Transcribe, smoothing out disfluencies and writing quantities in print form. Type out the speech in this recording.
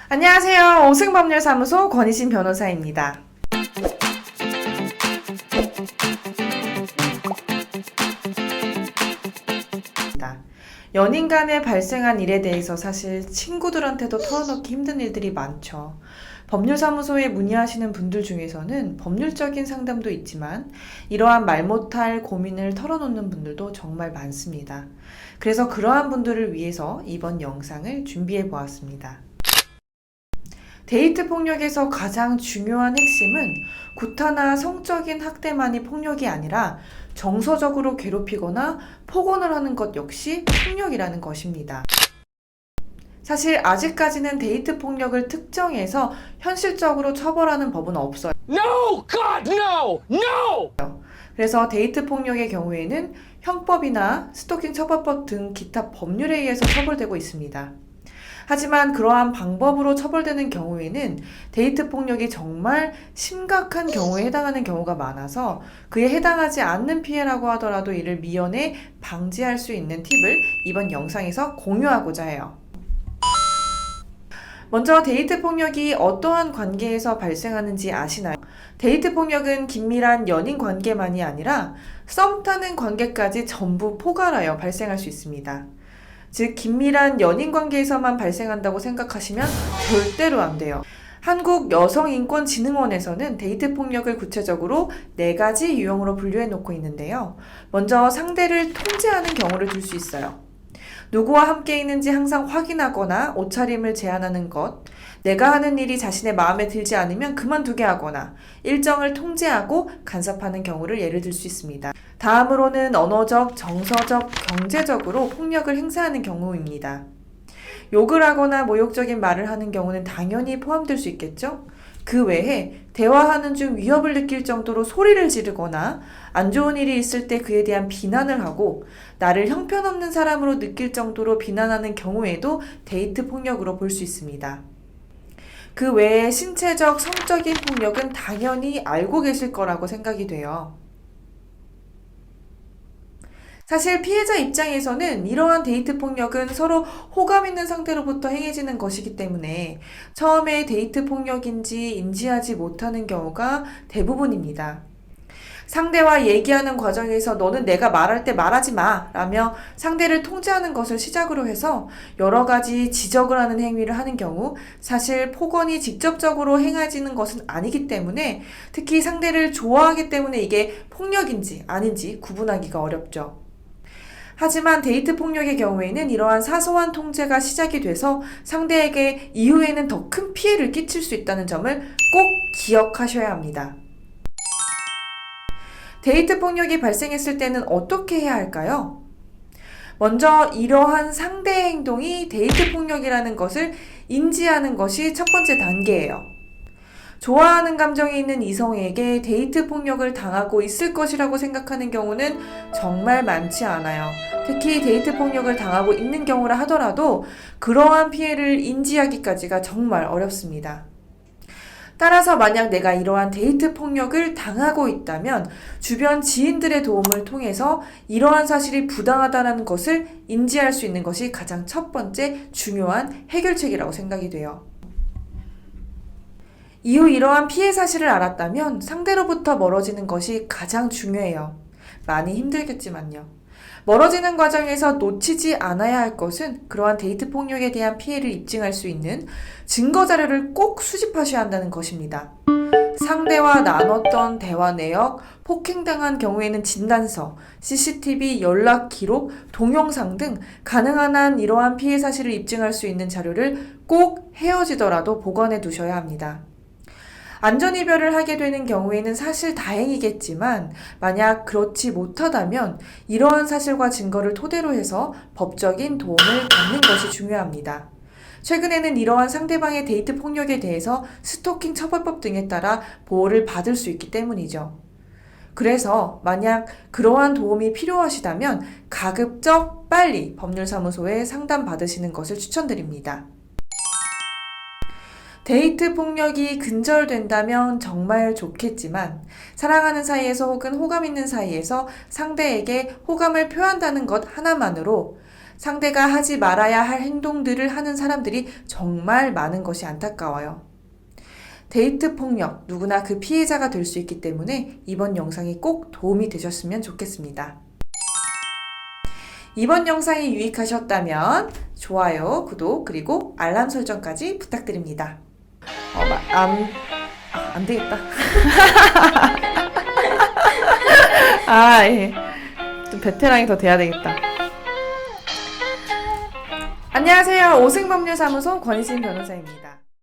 안녕하세요. 오승법률사무소 권희신 변호사입니다. 연인 간에 발생한 일에 대해서 사실 친구들한테도 털어놓기 힘든 일들이 많죠. 법률사무소에 문의하시는 분들 중에서는 법률적인 상담도 있지만 이러한 말 못할 고민을 털어놓는 분들도 정말 많습니다. 그래서 그러한 분들을 위해서 이번 영상을 준비해 보았습니다. 데이트 폭력에서 가장 중요한 핵심은 구타나 성적인 학대만이 폭력이 아니라 정서적으로 괴롭히거나 폭언을 하는 것 역시 폭력이라는 것입니다. 사실 아직까지는 데이트 폭력을 특정해서 현실적으로 처벌하는 법은 없어요. No! God, no! No! 그래서 데이트 폭력의 경우에는 형법이나 스토킹 처벌법 등 기타 법률에 의해서 처벌되고 있습니다. 하지만 그러한 방법으로 처벌되는 경우에는 데이트 폭력이 정말 심각한 경우에 해당하는 경우가 많아서 그에 해당하지 않는 피해라고 하더라도 이를 미연에 방지할 수 있는 팁을 이번 영상에서 공유하고자 해요. 먼저 데이트 폭력이 어떠한 관계에서 발생하는지 아시나요? 데이트 폭력은 긴밀한 연인 관계만이 아니라 썸 타는 관계까지 전부 포괄하여 발생할 수 있습니다. 즉 긴밀한 연인 관계에서만 발생한다고 생각하시면 절대로 안 돼요. 한국여성인권진흥원에서는 데이트 폭력을 구체적으로 4가지 유형으로 분류해 놓고 있는데요. 먼저 상대를 통제하는 경우를 들 수 있어요. 누구와 함께 있는지 항상 확인하거나 옷차림을 제한하는 것, 내가 하는 일이 자신의 마음에 들지 않으면 그만두게 하거나 일정을 통제하고 간섭하는 경우를 예를 들 수 있습니다. 다음으로는 언어적, 정서적, 경제적으로 폭력을 행사하는 경우입니다. 욕을 하거나 모욕적인 말을 하는 경우는 당연히 포함될 수 있겠죠? 그 외에 대화하는 중 위협을 느낄 정도로 소리를 지르거나 안 좋은 일이 있을 때 그에 대한 비난을 하고 나를 형편없는 사람으로 느낄 정도로 비난하는 경우에도 데이트 폭력으로 볼 수 있습니다. 그 외에 신체적, 성적인 폭력은 당연히 알고 계실 거라고 생각이 돼요. 사실 피해자 입장에서는 이러한 데이트 폭력은 서로 호감 있는 상대로부터 행해지는 것이기 때문에 처음에 데이트 폭력인지 인지하지 못하는 경우가 대부분입니다. 상대와 얘기하는 과정에서 너는 내가 말할 때 말하지 마 라며 상대를 통제하는 것을 시작으로 해서 여러 가지 지적을 하는 행위를 하는 경우 사실 폭언이 직접적으로 행해지는 것은 아니기 때문에 특히 상대를 좋아하기 때문에 이게 폭력인지 아닌지 구분하기가 어렵죠. 하지만 데이트 폭력의 경우에는 이러한 사소한 통제가 시작이 돼서 상대에게 이후에는 더 큰 피해를 끼칠 수 있다는 점을 꼭 기억하셔야 합니다. 데이트 폭력이 발생했을 때는 어떻게 해야 할까요? 먼저 이러한 상대의 행동이 데이트 폭력이라는 것을 인지하는 것이 첫 번째 단계예요. 좋아하는 감정이 있는 이성에게 데이트 폭력을 당하고 있을 것이라고 생각하는 경우는 정말 많지 않아요. 특히 데이트 폭력을 당하고 있는 경우라 하더라도 그러한 피해를 인지하기까지가 정말 어렵습니다. 따라서 만약 내가 이러한 데이트 폭력을 당하고 있다면 주변 지인들의 도움을 통해서 이러한 사실이 부당하다는 것을 인지할 수 있는 것이 가장 첫 번째 중요한 해결책이라고 생각이 돼요. 이후 이러한 피해 사실을 알았다면 상대로부터 멀어지는 것이 가장 중요해요. 많이 힘들겠지만요. 멀어지는 과정에서 놓치지 않아야 할 것은 그러한 데이트 폭력에 대한 피해를 입증할 수 있는 증거 자료를 꼭 수집하셔야 한다는 것입니다. 상대와 나눴던 대화 내역, 폭행당한 경우에는 진단서, CCTV 연락 기록, 동영상 등 가능한 한 이러한 피해 사실을 입증할 수 있는 자료를 꼭 헤어지더라도 보관해 두셔야 합니다. 안전이별을 하게 되는 경우에는 사실 다행이겠지만 만약 그렇지 못하다면 이러한 사실과 증거를 토대로 해서 법적인 도움을 받는 것이 중요합니다. 최근에는 이러한 상대방의 데이트 폭력에 대해서 스토킹 처벌법 등에 따라 보호를 받을 수 있기 때문이죠. 그래서 만약 그러한 도움이 필요하시다면 가급적 빨리 법률사무소에 상담받으시는 것을 추천드립니다. 데이트 폭력이 근절된다면 정말 좋겠지만 사랑하는 사이에서 혹은 호감 있는 사이에서 상대에게 호감을 표한다는 것 하나만으로 상대가 하지 말아야 할 행동들을 하는 사람들이 정말 많은 것이 안타까워요. 데이트 폭력, 누구나 그 피해자가 될 수 있기 때문에 이번 영상이 꼭 도움이 되셨으면 좋겠습니다. 이번 영상이 유익하셨다면 좋아요, 구독, 그리고 알람 설정까지 부탁드립니다. 안 되겠다. 예. 좀 베테랑이 더 돼야 되겠다. 안녕하세요. 오승법률사무소 권희진 변호사입니다.